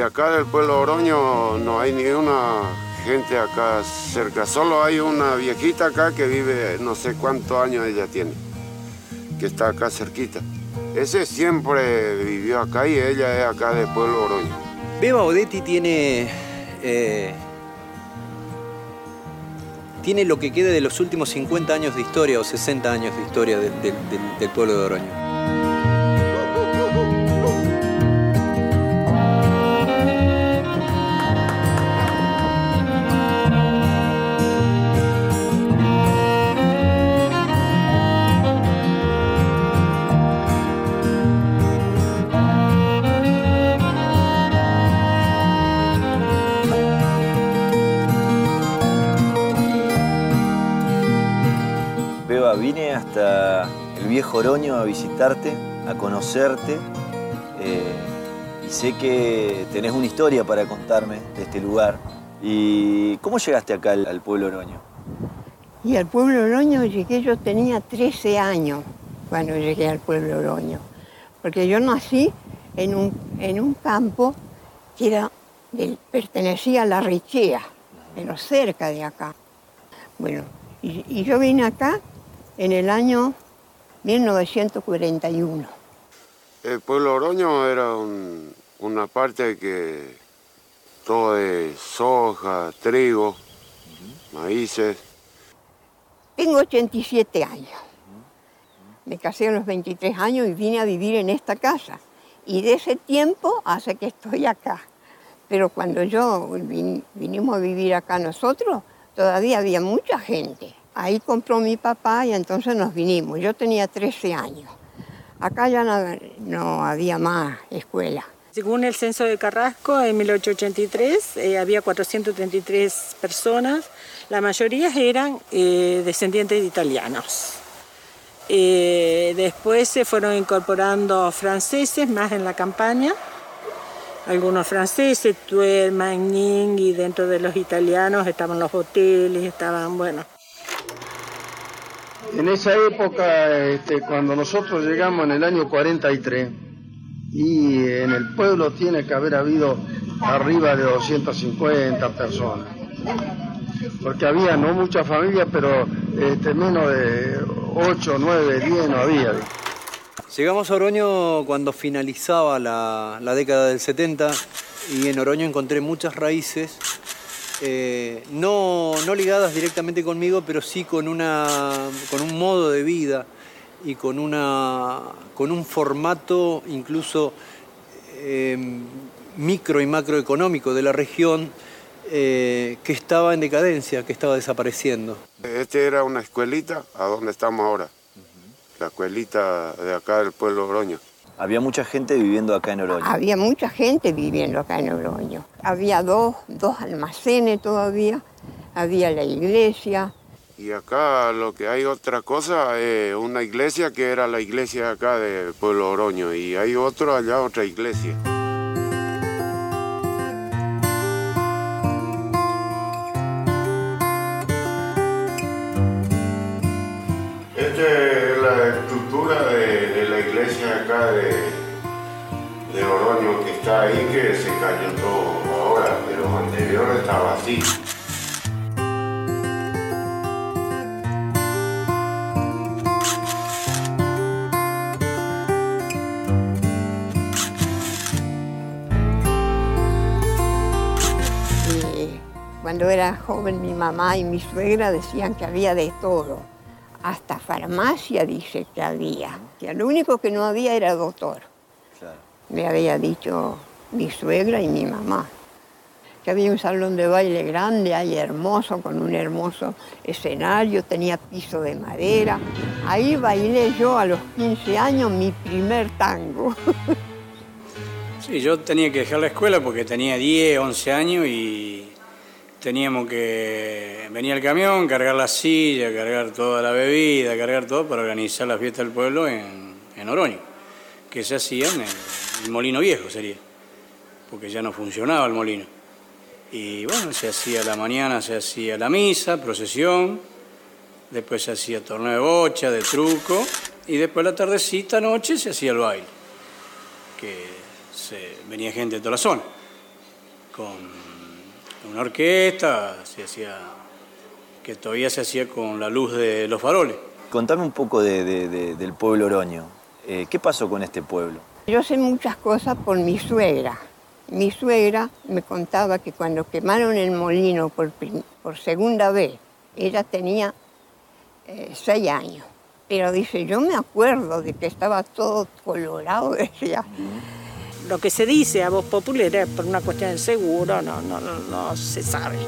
Acá del pueblo Oroño no hay ni una gente acá cerca, solo hay una viejita acá que vive, no sé cuántos años ella tiene, que está acá cerquita. Ese siempre vivió acá y ella es acá del pueblo Oroño. Beba Odetti tiene lo que queda de los últimos 50 años de historia o 60 años de historia del pueblo de Oroño. Vine hasta el viejo Oroño a visitarte, a conocerte, y sé que tenés una historia para contarme de este lugar. ¿Y cómo llegaste acá al pueblo Oroño? Y al pueblo Oroño llegué, yo tenía 13 años cuando llegué al pueblo Oroño, porque yo nací en un campo que pertenecía a La Richea, pero cerca de acá. Bueno, y yo vine acá en el año 1941. El pueblo Oroño era una parte que todo de soja, trigo, maíces. Tengo 87 años. Me casé a los 23 años y vine a vivir en esta casa. Y de ese tiempo hace que estoy acá. Pero cuando vinimos a vivir acá nosotros, todavía había mucha gente. Ahí compró mi papá y entonces nos vinimos. Yo tenía 13 años. Acá ya no había más escuela. Según el censo de Carrasco, en 1883 había 433 personas. La mayoría eran descendientes de italianos. Después se fueron incorporando franceses más en la campaña. Algunos franceses, Tuel, Magnin, y dentro de los italianos estaban los hoteles, estaban, bueno. En esa época, cuando nosotros llegamos en el año 43, y en el pueblo tiene que haber habido arriba de 250 personas. Porque había no muchas familias, pero menos de 8, 9, 10 no había. Llegamos a Oroño cuando finalizaba la década del 70 y en Oroño encontré muchas raíces, no ligadas directamente conmigo, pero sí con un modo de vida y con un formato incluso micro y macroeconómico de la región que estaba en decadencia, que estaba desapareciendo. Era una escuelita a donde estamos ahora. La escuelita de acá del pueblo Oroño. Había mucha gente viviendo acá en Oroño. Había mucha gente viviendo acá en Oroño. Había dos almacenes todavía, había la iglesia. Y acá lo que hay otra cosa, una iglesia que era la iglesia acá del pueblo Oroño, y hay allá otra iglesia. Esta es la estructura de la iglesia acá de Oroño que está ahí, que se cayó todo ahora, pero anterior estaba así. Cuando era joven, mi mamá y mi suegra decían que había de todo. Hasta farmacia dice que había. Que lo único que no había era doctor. Claro. Me había dicho mi suegra y mi mamá. Que había un salón de baile grande, ahí hermoso, con un hermoso escenario, tenía piso de madera. Ahí bailé yo a los 15 años mi primer tango. Sí, yo tenía que dejar la escuela porque tenía 10, 11 años y teníamos que venir al camión, cargar la silla, cargar toda la bebida, cargar todo para organizar la fiesta del pueblo en Oroño, que se hacía en el molino viejo sería, porque ya no funcionaba el molino. Y bueno, se hacía a la mañana, se hacía la misa, procesión, después se hacía torneo de bocha, de truco, y después la tardecita, noche, se hacía el baile, que venía gente de toda la zona, con una orquesta, se hacía, que todavía se hacía con la luz de los faroles. Contame un poco del pueblo Oroño. ¿Qué pasó con este pueblo? Yo sé muchas cosas por mi suegra. Mi suegra me contaba que cuando quemaron el molino por segunda vez, ella tenía 6 años. Pero dice, yo me acuerdo de que estaba todo colorado, decía. Lo que se dice a voz popular es por una cuestión de seguro, no se sabe.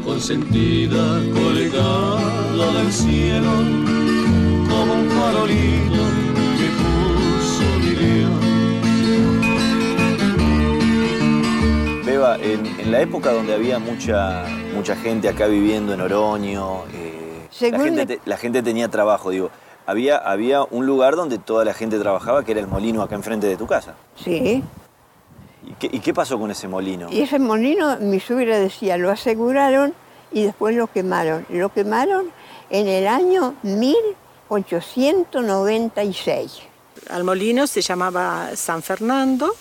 Consentida, colgada del cielo, como un farolito que puso mi vida. Beba, en la época donde había mucha gente acá viviendo en Oroño, la gente tenía trabajo, digo, había un lugar donde toda la gente trabajaba, que era el molino acá enfrente de tu casa. Sí. ¿Y qué pasó con ese molino? Y ese molino, mi suegra decía, lo aseguraron y después lo quemaron. Lo quemaron en el año 1896. Al molino se llamaba San Fernando,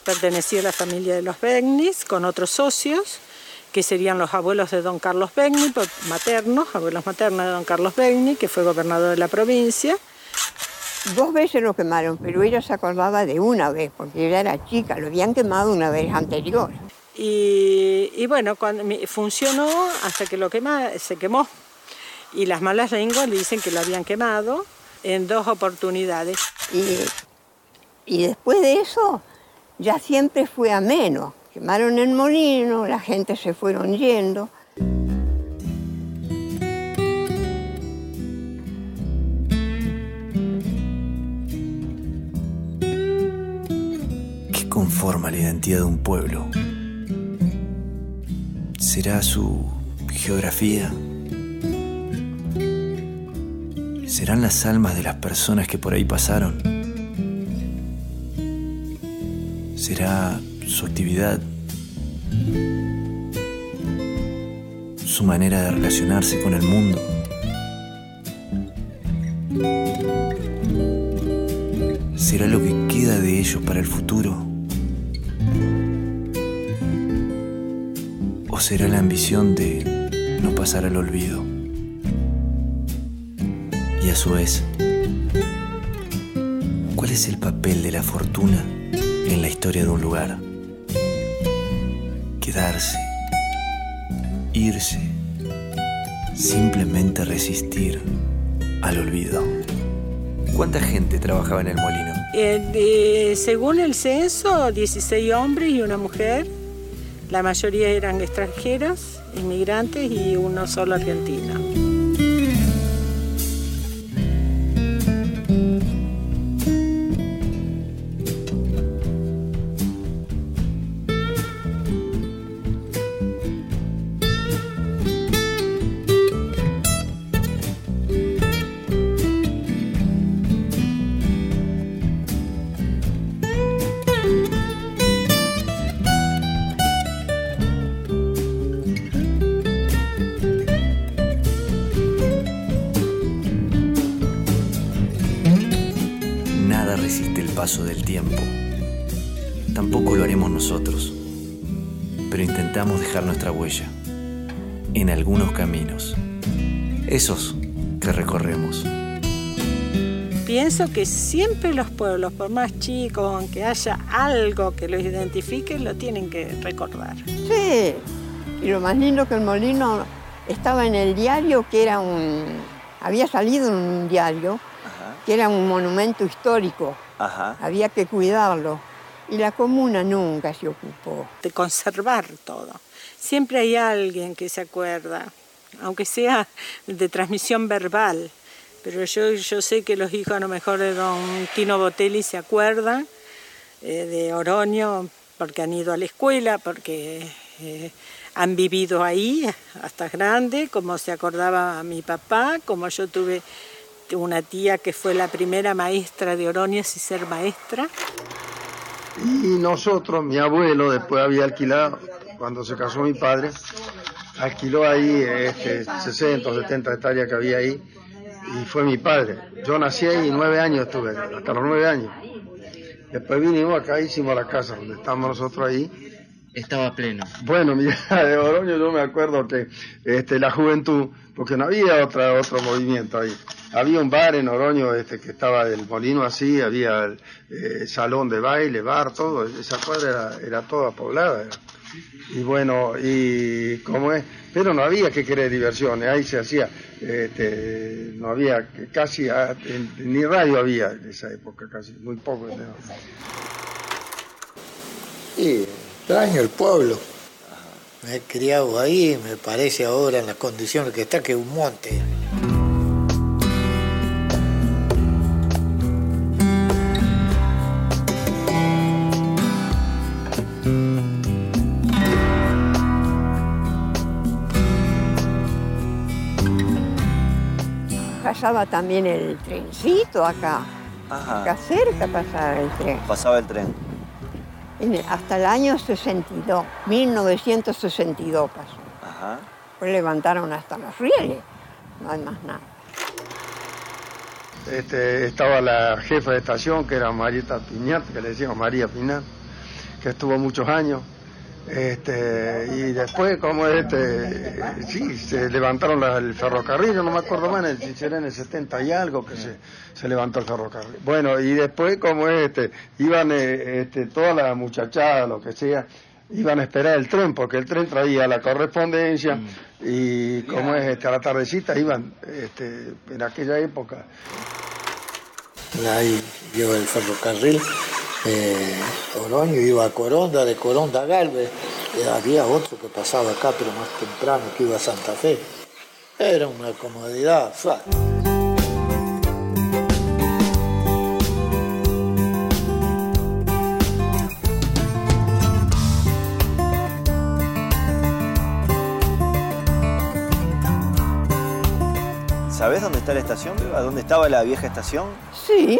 pertenecía a la familia de los Begnis, con otros socios, que serían los abuelos de don Carlos Begni, abuelos maternos de don Carlos Begni, que fue gobernador de la provincia. 2 veces lo quemaron, pero ella se acordaba de una vez, porque ella era chica, lo habían quemado una vez anterior. Y bueno, funcionó hasta que se quemó. Y las malas lenguas le dicen que lo habían quemado en 2 oportunidades. Y después de eso, ya siempre fue ameno. Quemaron el molino, la gente se fueron yendo. ¿Qué conforma la identidad de un pueblo? ¿Será su geografía? ¿Serán las almas de las personas que por ahí pasaron? ¿Será su actividad? ¿Su manera de relacionarse con el mundo? ¿Será lo que queda de ellos para el futuro? ¿O será la ambición de no pasar al olvido? Y a su vez, ¿cuál es el papel de la fortuna en la historia de un lugar? Quedarse, irse, simplemente resistir al olvido. ¿Cuánta gente trabajaba en el molino? Según el censo, 16 hombres y una mujer. La mayoría eran extranjeros, inmigrantes y uno solo argentino. Resiste el paso del tiempo. Tampoco lo haremos nosotros, pero intentamos dejar nuestra huella en algunos caminos, esos que recorremos. Pienso que siempre los pueblos, por más chicos, aunque haya algo que los identifique, lo tienen que recordar. Sí, y lo más lindo que el molino estaba en el diario, que era había salido en un diario, que era un monumento histórico. Ajá. Había que cuidarlo. Y la comuna nunca se ocupó. De conservar todo. Siempre hay alguien que se acuerda, aunque sea de transmisión verbal. Pero yo sé que los hijos a lo mejor de don Tino Botelli se acuerdan de Oroño, porque han ido a la escuela, porque han vivido ahí hasta grande, como se acordaba a mi papá, como yo tuve una tía que fue la primera maestra de Oroño sin ser maestra. Y nosotros, mi abuelo, después había alquilado, cuando se casó mi padre, alquiló ahí 60 o 70 hectáreas que había ahí, y fue mi padre. Yo nací ahí y 9 años estuve, hasta los 9 años. Después vinimos acá, hicimos la casa donde estamos nosotros ahí. Estaba pleno. Bueno, mira, de Oroño yo me acuerdo que la juventud, porque no había otro movimiento ahí. Había un bar en Oroño que estaba del molino así, había el salón de baile, bar, todo. Esa cuadra era toda poblada. Y bueno, y como es, pero no había que querer diversiones, ahí se hacía, no había casi, ni radio había en esa época, casi, muy poco. ¿No? Sí, extraño el pueblo. Me he criado ahí, me parece ahora en las condiciones que está, que es un monte. Pasaba también el trencito acá. Ajá. Acá cerca pasaba el tren. Pasaba el tren. Hasta el año 62, 1962 pasó. Ajá. Pues levantaron hasta los rieles, no hay más nada. Estaba la jefa de estación, que era Marieta Piñat, que le decíamos María Piñat, que estuvo muchos años. Y después, como sí, se levantaron el ferrocarril, yo no me acuerdo más, si era en el 70 y algo que se levantó el ferrocarril. Bueno, y después, como iban toda la muchachada, lo que sea, iban a esperar el tren, porque el tren traía la correspondencia, y como a la tardecita iban, en aquella época. Ahí lleva el ferrocarril. Oroño iba a Coronda, de Coronda a Galvez, había otro que pasaba acá, pero más temprano, que iba a Santa Fe. Era una comodidad. ¿Sabés dónde está la estación? ¿A dónde estaba la vieja estación? Sí.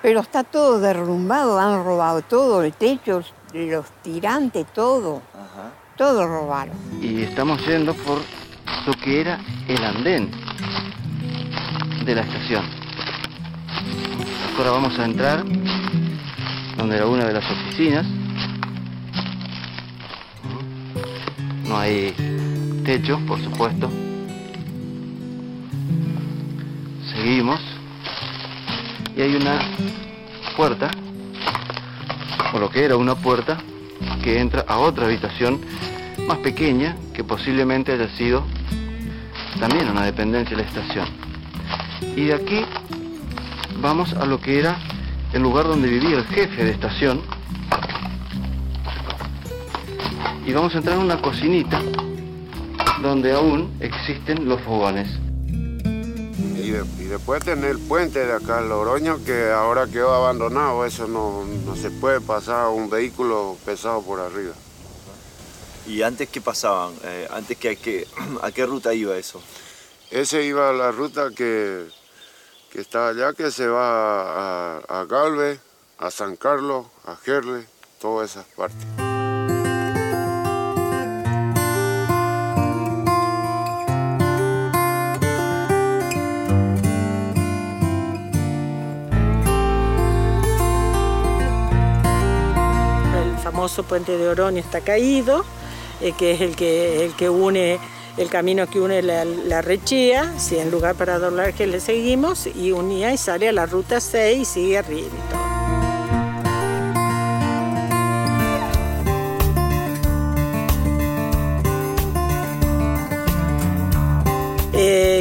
Pero está todo derrumbado, han robado todo, el techo, los tirantes, todo. Ajá. Todo robaron. Y estamos yendo por lo que era el andén de la estación. Ahora vamos a entrar donde era una de las oficinas. No hay techo, por supuesto. Seguimos. Y hay una puerta, o lo que era una puerta, que entra a otra habitación más pequeña, que posiblemente haya sido también una dependencia de la estación. Y de aquí vamos a lo que era el lugar donde vivía el jefe de estación. Y vamos a entrar en una cocinita donde aún existen los fogones. Y después tener el puente de acá, el Oroño, que ahora quedó abandonado. Eso no se puede pasar un vehículo pesado por arriba. ¿Y antes qué pasaban? ¿A qué ruta iba eso? Ese iba a la ruta que está allá, que se va a Galvez, a San Carlos, a Gerle, todas esas partes. El famoso puente de Oroño está caído, que es el que une el camino que une la Rechía, si en lugar para doblar que le seguimos, y unía y sale a la ruta 6 y sigue arriba y todo.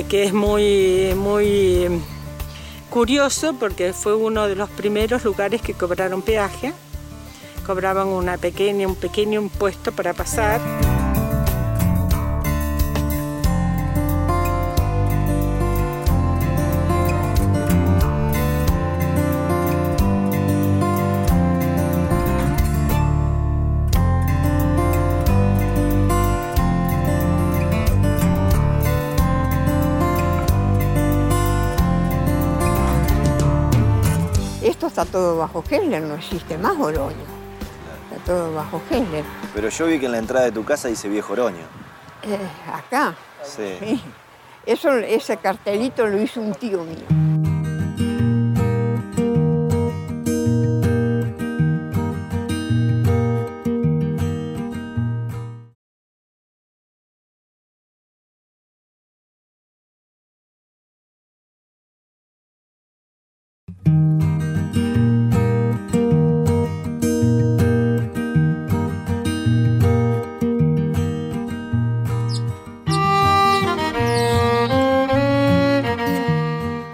Que es muy curioso porque fue uno de los primeros lugares que cobraron peaje. Cobraban un pequeño impuesto para pasar. Esto está todo bajo Gerle, no existe más Oroño. Está todo bajo Gerle. Pero yo vi que en la entrada de tu casa dice Viejo Oroño. Acá. Sí. Sí. Ese cartelito lo hizo un tío mío.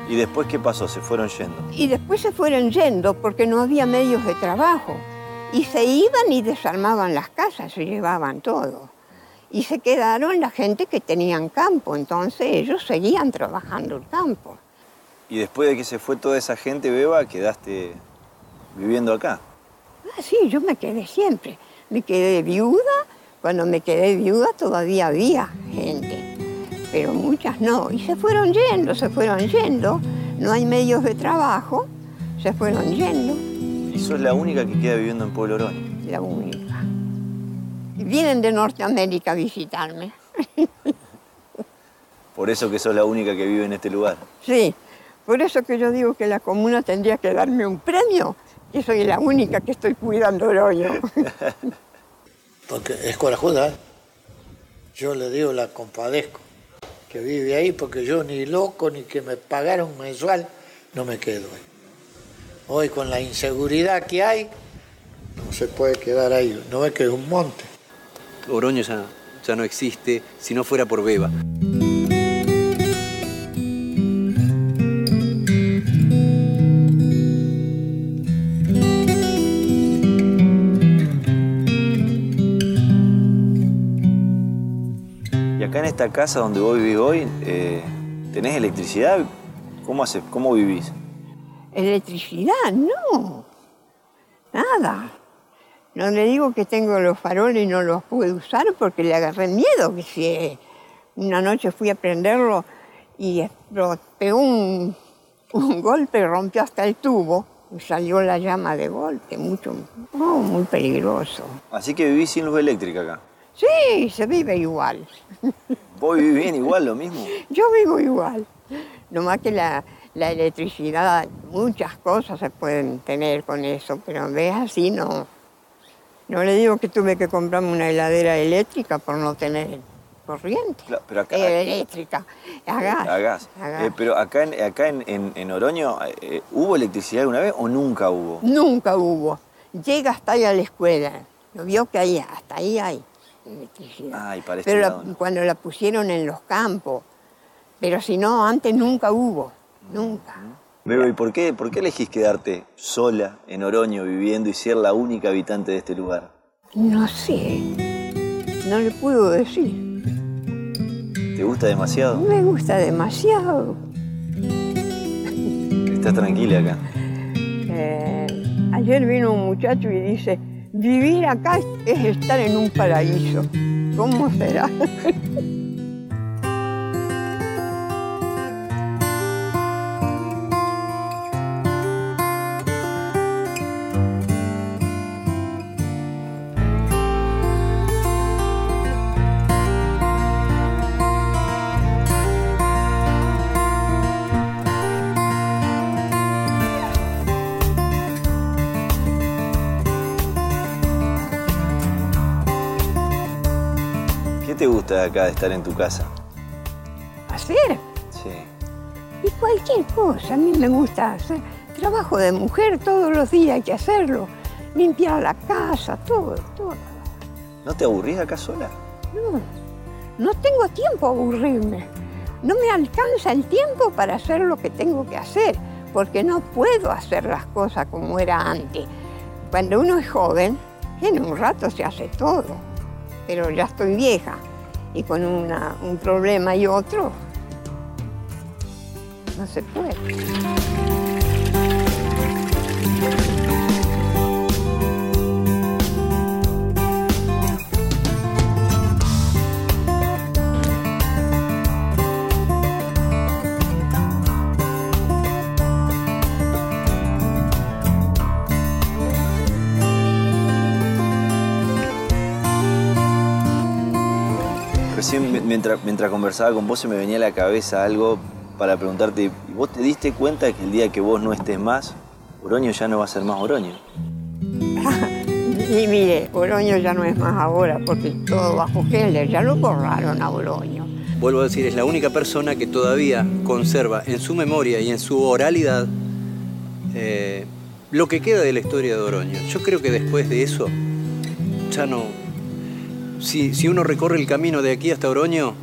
¿Y después qué pasó? ¿Se fueron yendo? Y después se fueron yendo porque no había medios de trabajo. Y se iban y desarmaban las casas, se llevaban todo. Y se quedaron la gente que tenían campo, entonces ellos seguían trabajando el campo. ¿Y después de que se fue toda esa gente, Beba, quedaste viviendo acá? Ah, sí, yo me quedé siempre. Me quedé viuda. Cuando me quedé viuda todavía había gente, pero muchas no. Y se fueron yendo, se fueron yendo. No hay medios de trabajo, se fueron yendo. ¿Y sos la única que queda viviendo en Pueblo Oroño? La única. Y vienen de Norteamérica a visitarme. Por eso que sos la única que vive en este lugar. Sí, por eso que yo digo que la comuna tendría que darme un premio, que soy la única que estoy cuidando Oroño. Porque es corajuda, ¿eh? Yo le digo, la compadezco, que vive ahí, porque yo ni loco, ni que me pagaron mensual, no me quedo ahí. Hoy con la inseguridad que hay, no se puede quedar ahí, no es que es un monte. Oroño ya no existe si no fuera por Beba. Y acá en esta casa donde vos vivís hoy, ¿tenés electricidad? ¿Cómo vivís? Electricidad, no. Nada. No le digo que tengo los faroles y no los pude usar porque le agarré miedo. Que si una noche fui a prenderlo y pegó un golpe y rompió hasta el tubo y salió la llama de golpe. Muy peligroso. Así que vivís sin luz eléctrica acá. Sí, se vive igual. ¿Vos vivís bien igual, lo mismo? Yo vivo igual. Nomás que la electricidad, muchas cosas se pueden tener con eso, pero ves así no. No le digo que tuve que comprarme una heladera eléctrica por no tener corriente. Claro, pero acá, eléctrica, a gas. A gas. Pero acá en Oroño, ¿hubo electricidad alguna vez o nunca hubo? Nunca hubo. Llega hasta ahí a la escuela. ¿No vio que ahí, hasta ahí hay electricidad? Ay, para este pero lado, ¿no? Cuando la pusieron en los campos. Pero si no, antes nunca hubo. Nunca. Beba, ¿y por qué elegís quedarte sola en Oroño viviendo y ser la única habitante de este lugar? No sé, no le puedo decir. ¿Te gusta demasiado? Me gusta demasiado. ¿Estás tranquila acá? Ayer vino un muchacho y dice, vivir acá es estar en un paraíso. ¿Cómo será? ¿Qué te gusta de acá de estar en tu casa? ¿Hacer? Sí. Y cualquier cosa. A mí me gusta hacer trabajo de mujer todos los días, hay que hacerlo. Limpiar la casa, todo. ¿No te aburrís acá sola? No tengo tiempo a aburrirme. No me alcanza el tiempo para hacer lo que tengo que hacer, porque no puedo hacer las cosas como era antes. Cuando uno es joven, en un rato se hace todo. Pero ya estoy vieja y con un problema y otro, no se puede. Recién, mientras conversaba con vos, se me venía a la cabeza algo para preguntarte. ¿Vos te diste cuenta que el día que vos no estés más, Oroño ya no va a ser más Oroño? Y mire, Oroño ya no es más ahora, porque todo bajo Heller, ya lo borraron a Oroño. Vuelvo a decir, es la única persona que todavía conserva en su memoria y en su oralidad lo que queda de la historia de Oroño. Yo creo que después de eso, ya no... Si uno recorre el camino de aquí hasta Oroño,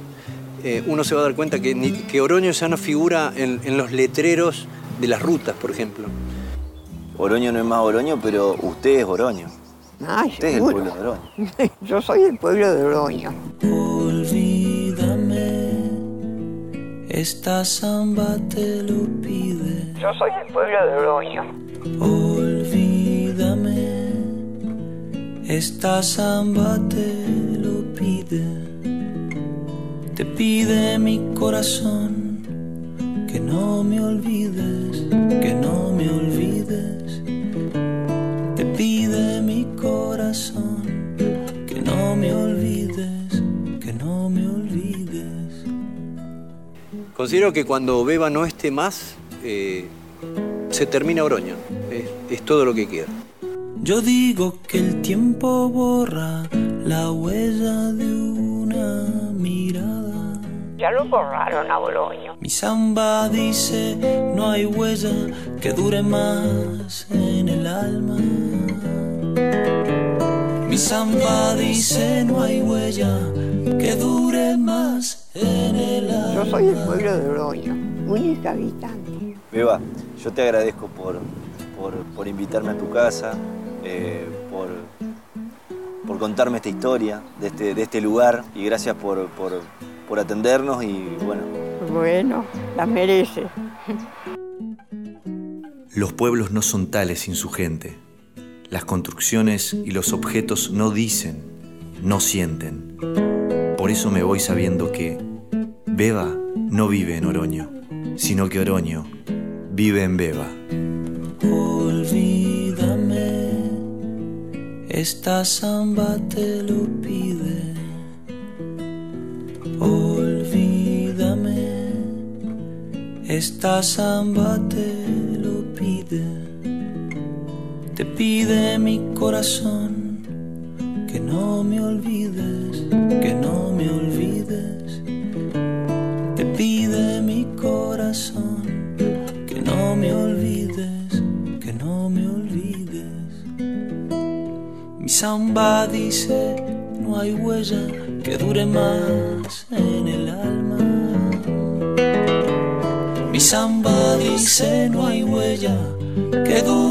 uno se va a dar cuenta que Oroño ya no figura en los letreros de las rutas, por ejemplo. Oroño no es más Oroño, pero usted es Oroño. Ay, usted es el pueblo de Oroño. Yo soy el pueblo de Oroño. Olvídame, esta samba te lo pide. Yo soy el pueblo de Oroño. Olvídame, esta samba te lo pide. Te pide mi corazón que no me olvides, que no me olvides. Te pide mi corazón que no me olvides, que no me olvides. Considero que cuando Beba no esté más, se termina Oroño. Es todo lo que queda. Yo digo que el tiempo borra la huella de una mirada. Ya lo borraron a Oroño. Mi samba dice, no hay huella que dure más en el alma. Mi samba dice, no hay huella que dure más en el alma. Yo soy el pueblo de Oroño, única habitante. Beba, yo te agradezco por invitarme a tu casa, por contarme esta historia de este lugar, y gracias por atendernos y bueno. Bueno, la merece. Los pueblos no son tales sin su gente. Las construcciones y los objetos no dicen, no sienten. Por eso me voy sabiendo que Beba no vive en Oroño, sino que Oroño vive en Beba. Olvídame, esta samba te lo pide. Olvídame, esta samba te lo pide. Te pide mi corazón que no me olvides, que no me olvides. Te pide mi corazón que no me olvides, que no me olvides. Mi samba dice, no hay huella que dure más en el alma. Mi samba dice no hay huella que dure